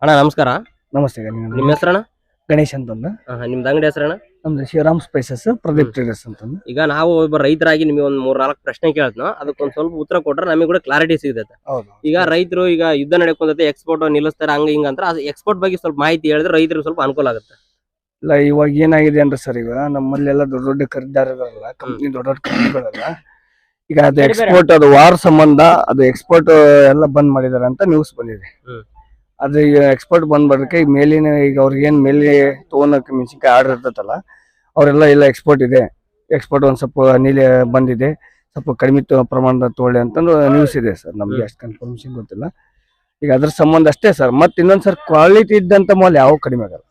ಅಣ್ಣ ನಮಸ್ಕಾರ. ನಮಸ್ತೆ. ನಿಮ್ಮ ಹೆಸರಣ್ಣ? ಗಣೇಶ್ ಅಂತಂದು. ನಿಮ್ದು ಅಂಗಡಿ ಹೆಸರಣ್ಣ? ನಮ್ದು ಶಿವರಾಮ್ ಸ್ಪೈಸಸ್ ಪ್ರದೀಪ್ ಟ್ರೇಡರ್ಸ್ ಅಂತಂದು. ಈಗ ನಾವು ಒಬ್ಬ ರೈತರಾಗಿ ನಿಮಗೆ ಒಂದ್ 3-4 ಪ್ರಶ್ನೆ ಕೇಳ್ತನೋ ಅದಕ್ಕೊಂದ್ ಸ್ವಲ್ಪ ಉತ್ತರ ಕೊಟ್ರೆ ನಮಗೆ ಕೂಡ ಕ್ಲಾರಿಟಿ ಸಿಗುತ್ತೆ. ಈಗ ರೈತರು ಈಗ ಯುದ್ಧ ನಡೆಕೊಂಡೈತೆ, ಎಕ್ಸ್ಪೋರ್ಟ್ ನಿಲ್ಲಿಸ್ತಾರೆ ಹಂಗ ಹಿಂಗ ಅಂತ ಎಕ್ಸ್ಪೋರ್ಟ್ ಬಗ್ಗೆ ಸ್ವಲ್ಪ ಮಾಹಿತಿ ಹೇಳಿದ್ರೆ ರೈತರಿಗೆ ಸ್ವಲ್ಪ ಅನುಕೂಲ ಆಗುತ್ತೆ. ಇಲ್ಲ, ಇವಾಗ ಏನಾಗಿದೆ ಅಂದ್ರೆ ಸರ್, ಈಗ ನಮ್ಮಲ್ಲೆಲ್ಲ ದೊಡ್ಡ ದೊಡ್ಡ ಖರೀದಾರರಲ್ಲ, ಕಂಪ್ನಿ ದೊಡ್ಡ ದೊಡ್ಡ ಕಂಪ್ನಿಗಳೆಲ್ಲ ಈಗ ಅದು ಎಕ್ಸ್ಪೋರ್ಟ್, ಅದು ವಾರ್ ಸಂಬಂಧ ಅದು ಎಕ್ಸ್ಪೋರ್ಟ್ ಎಲ್ಲ ಬಂದ್ ಮಾಡಿದಾರೆ ಅಂತ ನ್ಯೂಸ್ ಬಂದಿದೆ. ಅದು ಈಗ ಎಕ್ಸ್ಪೋರ್ಟ್ ಬಂದ್ ಮಾಡೋದಕ್ಕೆ ಈಗ ಮೇಲಿನ, ಈಗ ಅವ್ರಿಗೆ ಏನ್ ಮೇಲೆ ತಗೊಳಕ್ ಮೆಣಸಿನ್ಕಾಯಿ ಆರ್ಡರ್ ಇರ್ತೈತಲ್ಲ, ಅವರೆಲ್ಲ ಇಲ್ಲ ಎಕ್ಸ್ಪೋರ್ಟ್ ಇದೆ, ಎಕ್ಸ್ಪೋರ್ಟ್ ಒಂದ್ ಸ್ವಲ್ಪ ನೀಲಿ ಬಂದಿದೆ, ಸ್ವಲ್ಪ ಕಡಿಮೆ ಪ್ರಮಾಣದ ತಗೊಳ್ಳಿ ಅಂತಂದು ನ್ಯೂಸ್ ಇದೆ ಸರ್. ನಮ್ಗೆ ಅಷ್ಟು ಕನ್ಫರ್ಮೇಶನ್ ಗೊತ್ತಿಲ್ಲ. ಈಗ ಅದ್ರ ಸಂಬಂಧ ಅಷ್ಟೇ ಸರ್. ಮತ್ತೆ ಇನ್ನೊಂದ್ ಸರ್, ಕ್ವಾಲಿಟಿ ಇದ್ದಂತ ಮಾಲ್ ಯಾವ ಕಡಿಮೆ ಆಗಲ್ಲ.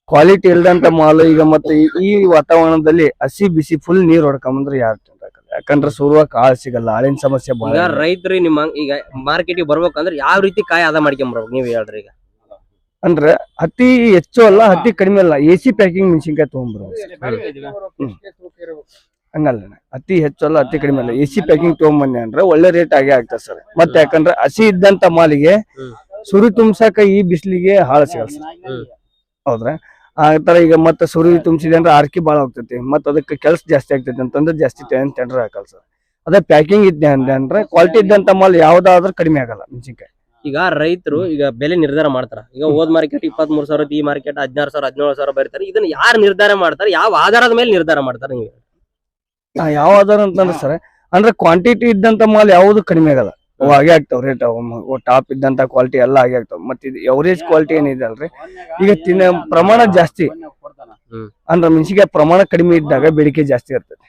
ಕ್ವಾಲಿಟಿ ಇಲ್ದಂತ ಮಾಲ್ ಈಗ ಮತ್ತೆ ಈ ವಾತಾವರಣದಲ್ಲಿ ಹಸಿ ಬಿಸಿ ಫುಲ್ ನೀರ್ ಹೊಡ್ಕೊಂಬಂದ್ರೆ ಯಾರು ತಿಂದಾಕಲ್ಲ. ಯಾಕಂದ್ರೆ ಸುರುವಾಗ ಕಾಳು ಸಿಗಲ್ಲ, ಹಾಳಿನ ಸಮಸ್ಯೆ ಬಹಳ. ರೈತರು ನಿಮ್ಮ ಈಗ ಮಾರ್ಕೆಟಿಗೆ ಬರ್ಬೇಕಂದ್ರೆ ಯಾವ ರೀತಿ ಕಾಯಿ ಆದ ಮಾಡ್ಕೊಂಬರ್ಬೇಕು ನೀವ್ ಹೇಳ್ರಿ. ಈಗ ಅಂದ್ರೆ ಅತಿ ಹೆಚ್ಚು ಅಲ್ಲ, ಅತಿ ಕಡಿಮೆ ಅಲ್ಲ, AC ಪ್ಯಾಕಿಂಗ್ ಮೆಣಸಿನ್ಕಾಯಿ ತಗೊಂಡ್ಬರ್ಬೇಕು. ಹಂಗಲ್ಲ, ಅತಿ ಹೆಚ್ಚು ಅಲ್ಲ, ಅತಿ ಕಡಿಮೆ ಅಲ್ಲ, AC ಪ್ಯಾಕಿಂಗ್ ತಗೊಂಬನ್ನಿ ಅಂದ್ರೆ ಒಳ್ಳೆ ರೇಟ್ ಆಗೇ ಆಗ್ತದೆ ಸರ್. ಮತ್ತೆ ಯಾಕಂದ್ರೆ ಹಸಿ ಇದ್ದಂತ ಮಾಲಿಗೆ ಸುರಿ ತುಂಬಸಾಕ ಈ ಬಿಸಿಲಿಗೆ ಹಾಳು ಸಿಗಲ್ಲ ಸರ್. ಹೌದ್ರಾ? ಆ ತರ ಈಗ ಮತ್ತೆ ಸುರಿ ತುಂಬಿಸಿದೆ ಅಂದ್ರೆ ಆರ್ಕಿ ಬಾಳ ಹೋಗ್ತೈತಿ, ಮತ್ತೆ ಅದಕ್ಕೆ ಕೆಲಸ ಜಾಸ್ತಿ ಆಗ್ತೈತಿ ಅಂತಂದ್ರೆ ಜಾಸ್ತಿ ಟೆಂಡರ್ ಹಾಕಲ್ಲ ಸರ್. ಅದೇ ಪ್ಯಾಕಿಂಗ್ ಇದ್ದೆ ಅಂದ್ರೆ ಕ್ವಾಲಿಟಿ ಇದ್ದಂತ ಮಾಲ್ ಯಾವ್ದಾದ್ರೂ ಕಡಿಮೆ ಆಗಲ್ಲ ಮೆಣಸಿನ್ಕಾಯಿ. ಈಗ ರೈತರು ಈಗ ಬೆಲೆ ನಿರ್ಧಾರ ಮಾಡ್ತಾರ. ಈಗ ಹೋದ್ ಮಾರ್ಕೆಟ್ 23,000, ಈ ಮಾರ್ಕೆಟ್ 16,000 17,000 ಬರೀತಾರೆ. ಇದನ್ನ ಯಾರು ನಿರ್ಧಾರ ಮಾಡ್ತಾರೆ? ಯಾವ ಆಧಾರದ ಮೇಲೆ ನಿರ್ಧಾರ ಮಾಡ್ತಾರೆ ನೀವು? ಯಾವ ಆಧಾರ ಅಂತಂದ್ರೆ ಸರ್, ಅಂದ್ರೆ ಕ್ವಾಂಟಿಟಿ ಇದ್ದಂತ ಮಾಲ್ ಯಾವ್ದು ಕಡಿಮೆ ಆಗಲ್ಲ, ಅವು ಹಾಗೆ ಆಗ್ತಾವ ರೇಟ್. ಟಾಪ್ ಇದ್ದಂತ ಕ್ವಾಲಿಟಿ ಎಲ್ಲ ಹಾಗೆ ಆಗ್ತಾವ. ಮತ್ತೆ ಇದು ಎವರೇಜ್ ಕ್ವಾಲಿಟಿ ಏನಿದೆ ಅಲ್ರಿ, ಈಗ ತಿನ್ನ ಪ್ರಮಾಣ ಜಾಸ್ತಿ ಅಂದ್ರೆ ಮೆಣಸಿನ್ಕಾಯಿ ಪ್ರಮಾಣ ಕಡಿಮೆ ಇದ್ದಾಗ ಬೇಡಿಕೆ ಜಾಸ್ತಿ ಇರ್ತದೆ.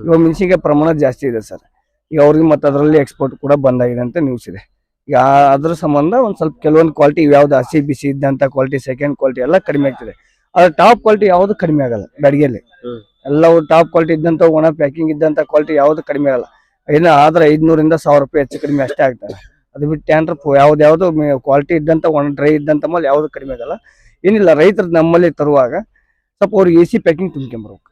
ಇವಾಗ ಮೆಣಸಿನ್ಕಾಯಿ ಪ್ರಮಾಣ ಜಾಸ್ತಿ ಇದೆ ಸರ್. ಈಗ ಅವ್ರಿಗೆ ಮತ್ತೆ ಅದರಲ್ಲಿ ಎಕ್ಸ್ಪೋರ್ಟ್ ಕೂಡ ಬಂದಾಗಿದೆ ಅಂತ ನ್ಯೂಸ್ ಇದೆ. ಈಗ ಅದ್ರ ಸಂಬಂಧ ಒಂದ್ ಸ್ವಲ್ಪ ಕೆಲವೊಂದು ಕ್ವಾಲಿಟಿ ಯಾವ್ದು ಹಸಿ ಬಿಸಿ ಇದ್ದಂತ ಕ್ವಾಲಿಟಿ, ಸೆಕೆಂಡ್ ಕ್ವಾಲಿಟಿ ಎಲ್ಲ ಕಡಿಮೆ ಆಗ್ತದೆ. ಆದ್ರೆ ಟಾಪ್ ಕ್ವಾಲಿಟಿ ಯಾವ್ದು ಕಡಿಮೆ ಆಗಲ್ಲ ಬ್ಯಾಡಿಗೆಯಲ್ಲಿ. ಎಲ್ಲವೂ ಟಾಪ್ ಕ್ವಾಲಿಟಿ ಇದ್ದಂತ ಒಣ ಪ್ಯಾಕಿಂಗ್ ಇದ್ದಂತ ಕ್ವಾಲಿಟಿ ಯಾವ್ದು ಕಡಿಮೆ ಆಗಲ್ಲ. ಏನೋ ಆದ್ರೆ 500 ರಿಂದ 1000 ರೂಪಾಯಿ ಹೆಚ್ಚು ಕಡಿಮೆ ಅಷ್ಟೇ ಆಗ್ತದೆ. ಅದು ಬಿಟ್ಟು ಟ್ಯಾಂಡ್ರ್ ಯಾವ್ದು ಕ್ವಾಲಿಟಿ ಇದ್ದಂತ ಒಣ ಡ್ರೈ ಇದ್ದಂತ ಮೇಲೆ ಯಾವ್ದು ಕಡಿಮೆ ಆಗಲ್ಲ. ಏನಿಲ್ಲ, ರೈತರು ನಮ್ಮಲ್ಲಿ ತರುವಾಗ ಸ್ವಲ್ಪ ಅವ್ರಿಗೆ AC ಪ್ಯಾಕಿಂಗ್ ತುಂಬ್ಕೊಂಬರ್ಬೇಕು.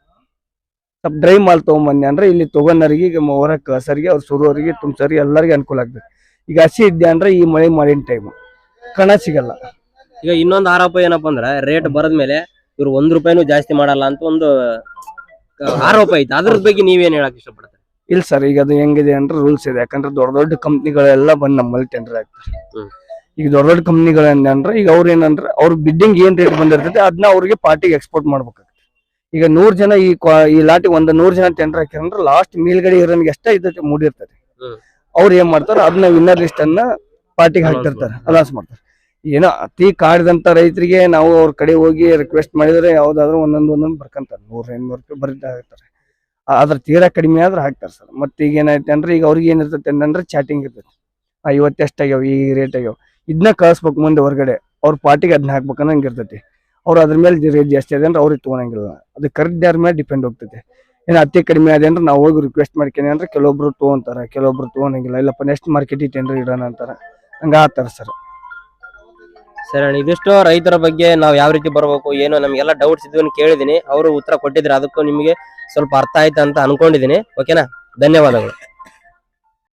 ಸ್ವಲ್ಪ ಡ್ರೈ ಮಾಲ್ ತಗೊಂಬನ್ನಿ ಅಂದ್ರೆ ಇಲ್ಲಿ ತಗೊಂಡರಿಗೆ, ಈಗ ಹೊರ ಕಸರಿಗೆ, ಅವ್ರು ಸುರೋರಿಗೆ, ತುಂಬ್ಸರಿಗೆ ಎಲ್ಲರಿಗೆ ಅನುಕೂಲ ಆಗ್ತದೆ. ಈಗ ಹಸಿ ಇದ್ದೆ ಅಂದ್ರೆ ಈ ಮಳೆ ಮಾಡಿನ ಟೈಮ್ ಕಣ ಸಿಗಲ್ಲ. ಈಗ ಇನ್ನೊಂದು ಆರೋಪ ಏನಪ್ಪಾ ಅಂದ್ರೆ ರೇಟ್ ಬರದ್ಮೇಲೆ ಇವ್ರು ₹1 ಜಾಸ್ತಿ ಮಾಡಲ್ಲ ಅಂತ ಒಂದು ಆರೋಪ ಐತೆ. ಅದ್ರ ಬಗ್ಗೆ ನೀವೇನ್ ಹೇಳಕ್ ಇಷ್ಟಪಡ್ತಾರೆ? ಇಲ್ಲ ಸರ್, ಈಗ ಅದು ಹೆಂಗಿದೆ ಅಂದ್ರೆ ರೂಲ್ಸ್ ಇದೆ. ಯಾಕಂದ್ರೆ ದೊಡ್ಡ ದೊಡ್ಡ ಕಂಪ್ನಿಗಳೆಲ್ಲ ಬಂದು ನಮ್ಮಲ್ಲಿ ಟೆಂಡರ್ ಆಗ್ತಾರೆ. ಈಗ ದೊಡ್ಡ ದೊಡ್ಡ ಕಂಪ್ನಿಗಳಂದ್ರೆ ಈಗ ಅವ್ರು ಏನಂದ್ರೆ ಅವ್ರ ಬಿಡ್ಡಿಂಗ್ ಏನ್ ರೇಟ್ ಬಂದಿರ್ತೈತೆ ಅದನ್ನ ಅವ್ರಿಗೆ ಪಾರ್ಟಿಗೆ ಎಕ್ಸ್ಪೋರ್ಟ್ ಮಾಡ್ಬೇಕಾಗ್ತದೆ. ಈಗ 100 ಜನ ಈ ಲಾಟಿ 100 ಜನ ಟೆಂಡರ್ ಹಾಕಿದ್ರೆ ಲಾಸ್ಟ್ ಮೇಲ್ಗಡೆ ಇರೋನಿಗೆ ಎಷ್ಟ ಇರ್ತೈತೆ ಮೂಡಿರ್ತದೆ. ಅವ್ರು ಏನ್ ಮಾಡ್ತಾರೆ, ಅದನ್ನ ವಿನ್ನರ್ ಲಿಸ್ಟ್ ಅನ್ನ ಪಾರ್ಟಿಗೆ ಹಾಕ್ತಿರ್ತಾರೆ, ಅನೌನ್ಸ್ ಮಾಡ್ತಾರೆ. ಏನೋ ಅತಿ ಕಾಡಿದಂತ ರೈತರಿಗೆ ನಾವು ಅವ್ರ ಕಡೆ ಹೋಗಿ ರಿಕ್ವೆಸ್ಟ್ ಮಾಡಿದ್ರೆ ಯಾವ್ದಾದ್ರು ಒಂದೊಂದು ಬರ್ಕಂತಾರೆ, 100-200 ರೂಪಾಯಿ ಬರೀ ಹಾಕ್ತಾರೆ. ಅದ್ರ ತೀರಾ ಕಡಿಮೆ ಆದ್ರೆ ಹಾಕ್ತಾರೆ ಸರ್. ಮತ್ತೆ ಈಗ ಏನಾಯ್ತು ಅಂದ್ರೆ ಈಗ ಅವ್ರಿಗೆ ಏನಿರ್ತೈತೆ ಅಂದ್ರೆ ಚಾಟಿಂಗ್ ಇರ್ತೈತಿ, ಇವತ್ತು ಎಷ್ಟಾಗ್ಯಾವ, ಈ ರೇಟ್ ಆಗ್ಯಾವ, ಇದನ್ನ ಕಳಿಸ್ಬೇಕು ಮುಂದೆ ಹೊರಗಡೆ, ಅವ್ರ ಪಾರ್ಟಿಗೆ ಅದನ್ನ ಹಾಕ್ಬೇಕು ಅನ್ನಂಗೆ ಇರ್ತೈತಿ. ಅವ್ರು ಅದ್ರ ಮೇಲೆ ರೇಟ್ ಜಾಸ್ತಿ ಅದೇ ಅಂದ್ರೆ ಅವ್ರಿಗೆ ತೊಗೊಳಂಗಿಲ್ಲ. ಅದು ಖರೀದಾರ ಮೇಲೆ ಡಿಪೆಂಡ್ ಹೋಗ್ತೈತೆ. ಏನು ಅತಿ ಕಡಿಮೆ ಅದೇ ಅಂದ್ರೆ ನಾವು ಹೋಗಿ ರಿಕ್ವೆಸ್ಟ್ ಮಾಡ್ತೀನಿ ಅಂದ್ರೆ ಕೆಲವೊಬ್ರು ತೊಗೊಂತಾರೆ, ಕೆಲವೊಬ್ರು ತೊಗೊಳಂಗಿಲ್ಲ. ಇಲ್ಲಪ್ಪ ನೆಕ್ಸ್ಟ್ ಮಾರ್ಕೆಟಿಗೆ ಟೆಂಡರ್ ಇಡೋಣ ಅಂತಾರೆ, ಹಂಗ ಆತಾರೆ ಸರ್. ಸರಿ ಅಣ್ಣ, ಇದಿಷ್ಟು ರೈತರ ಬಗ್ಗೆ ನಾವು ಯಾವ ರೀತಿ ಬರ್ಬೇಕು ಏನೋ ನಮ್ಗೆಲ್ಲ ಡೌಟ್ಸ್ ಇದ್ವನ್ನು ಕೇಳಿದೀನಿ. ಅವರು ಉತ್ತರ ಕೊಟ್ಟಿದ್ರೆ ಅದಕ್ಕೂ ನಿಮಗೆ ಸ್ವಲ್ಪ ಅರ್ಥ ಆಯ್ತು ಅಂತ ಅನ್ಕೊಂಡಿದೀನಿ. ಓಕೆನಾ? ಧನ್ಯವಾದಗಳು.